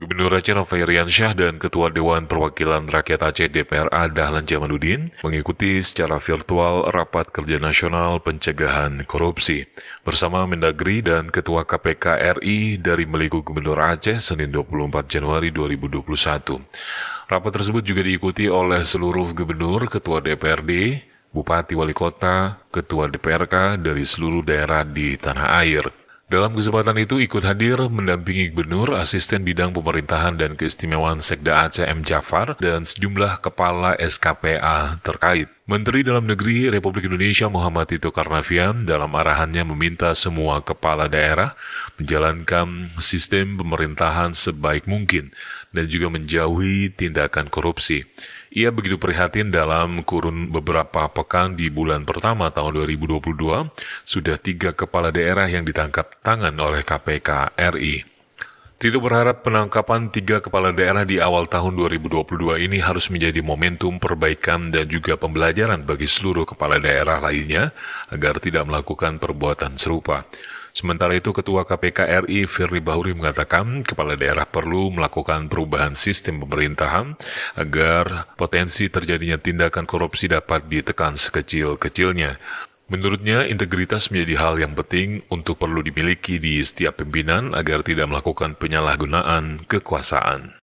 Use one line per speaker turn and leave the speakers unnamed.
Gubernur Aceh Nofriansyah dan Ketua Dewan Perwakilan Rakyat Aceh DPRA Dahlan Jamaluddin mengikuti secara virtual Rapat Kerja Nasional Pencegahan Korupsi bersama Mendagri dan Ketua KPK RI dari Meliku Gubernur Aceh Senin 24 Januari 2021. Rapat tersebut juga diikuti oleh seluruh gubernur, ketua DPRD, bupati wali kota, ketua DPRK dari seluruh daerah di tanah air. Dalam kesempatan itu ikut hadir mendampingi Gubernur, Asisten Bidang Pemerintahan dan Keistimewaan Sekda Aceh M. Jafar, dan sejumlah kepala SKPA terkait. Menteri Dalam Negeri Republik Indonesia Muhammad Tito Karnavian dalam arahannya meminta semua kepala daerah menjalankan sistem pemerintahan sebaik mungkin dan juga menjauhi tindakan korupsi. Ia begitu prihatin dalam kurun beberapa pekan di bulan pertama tahun 2022, sudah 3 kepala daerah yang ditangkap tangan oleh KPK RI. Tito berharap penangkapan 3 kepala daerah di awal tahun 2022 ini harus menjadi momentum perbaikan dan juga pembelajaran bagi seluruh kepala daerah lainnya agar tidak melakukan perbuatan serupa. Sementara itu, Ketua KPK RI Firly Bahuri mengatakan kepala daerah perlu melakukan perubahan sistem pemerintahan agar potensi terjadinya tindakan korupsi dapat ditekan sekecil-kecilnya. Menurutnya, integritas menjadi hal yang penting untuk perlu dimiliki di setiap pimpinan agar tidak melakukan penyalahgunaan kekuasaan.